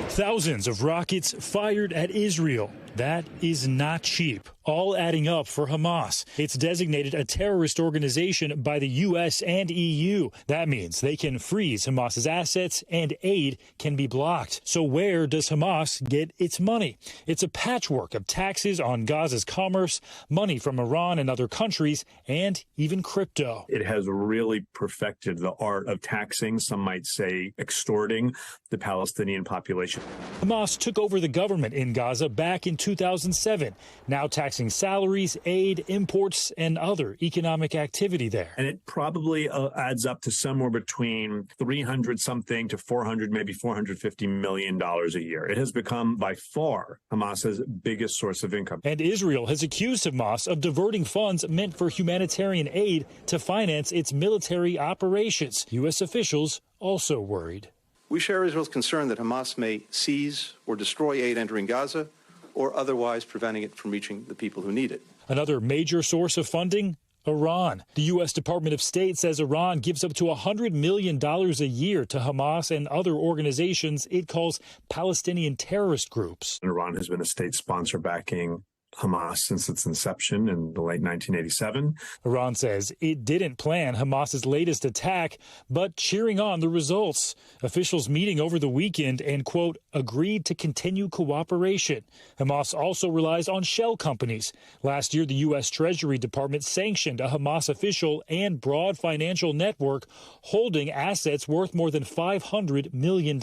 Thousands of rockets fired at Israel. That is not cheap, all adding up for Hamas. It's designated a terrorist organization by the U.S. and EU. That means they can freeze Hamas's assets and aid can be blocked. So where does Hamas get its money? It's a patchwork of taxes on Gaza's commerce, money from Iran and other countries, and even crypto. It has really perfected the art of taxing, some might say extorting, the Palestinian population. Hamas took over the government in Gaza back in 2007, now taxing salaries, aid, imports, and other economic activity there. And it probably adds up to somewhere between 300 something to 400, maybe $450 million a year. It has become by far Hamas's biggest source of income. And Israel has accused Hamas of diverting funds meant for humanitarian aid to finance its military operations. U.S. officials also worried. We share Israel's concern that Hamas may seize or destroy aid entering Gaza, or otherwise preventing it from reaching the people who need it. Another major source of funding? Iran. The U.S. Department of State says Iran gives up to $100 million a year to Hamas and other organizations it calls Palestinian terrorist groups. Iran has been a state sponsor backing Hamas since its inception in the late 1987. Iran says it didn't plan Hamas's latest attack, but cheering on the results. Officials meeting over the weekend and, quote, agreed to continue cooperation. Hamas also relies on shell companies. Last year, the U.S. Treasury Department sanctioned a Hamas official and broad financial network holding assets worth more than $500 million.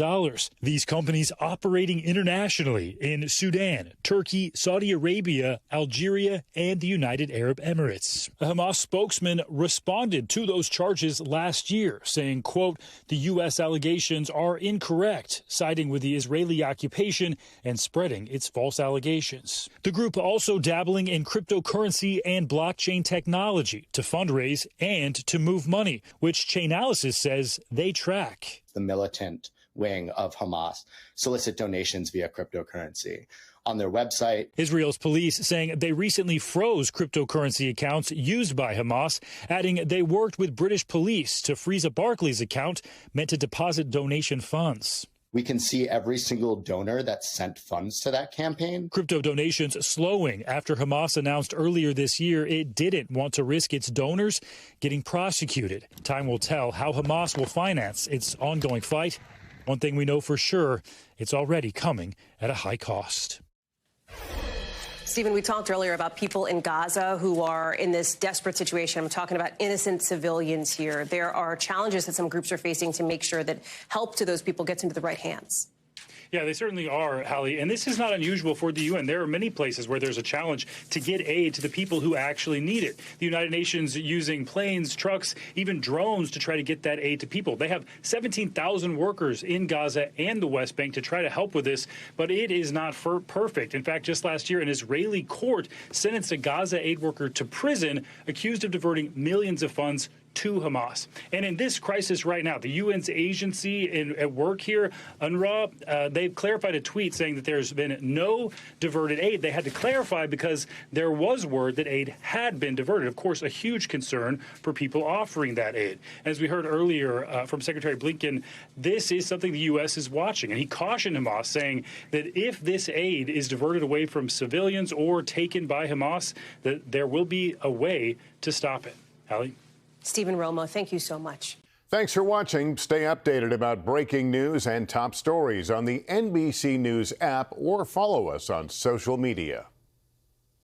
These companies operating internationally in Sudan, Turkey, Saudi Arabia, Algeria, and the United Arab Emirates. A Hamas spokesman responded to those charges last year, saying, quote, the U.S. allegations are incorrect, siding with the Israeli occupation and spreading its false allegations. The group also dabbling in cryptocurrency and blockchain technology to fundraise and to move money, which Chainalysis says they track. The militant wing of Hamas solicit donations via cryptocurrency. On their website, Israel's police saying they recently froze cryptocurrency accounts used by Hamas, adding they worked with British police to freeze a Barclays account meant to deposit donation funds. We can see every single donor that sent funds to that campaign. Crypto donations slowing after Hamas announced earlier this year it didn't want to risk its donors getting prosecuted. Time will tell how Hamas will finance its ongoing fight. One thing we know for sure, it's already coming at a high cost. Stephen, we talked earlier about people in Gaza who are in this desperate situation. I'm talking about innocent civilians here. There are challenges that some groups are facing to make sure that help to those people gets into the right hands. Yeah, they certainly are, Hallie. And this is not unusual for the UN. There are many places where there's a challenge to get aid to the people who actually need it. The United Nations using planes, trucks, even drones to try to get that aid to people. They have 17,000 workers in Gaza and the West Bank to try to help with this, but it is not perfect. In fact, just last year, an Israeli court sentenced a Gaza aid worker to prison accused of diverting millions of funds to Hamas. And in this crisis right now, the UN's agency at work here, UNRWA, they've clarified a tweet saying that there's been no diverted aid. They had to clarify because there was word that aid had been diverted. Of course, a huge concern for people offering that aid. As we heard earlier from Secretary Blinken, this is something the U.S. is watching. And he cautioned Hamas, saying that if this aid is diverted away from civilians or taken by Hamas, that there will be a way to stop it. Hallie? Stephen Romo, thank you so much. Thanks for watching. Stay updated about breaking news and top stories on the NBC News app or follow us on social media.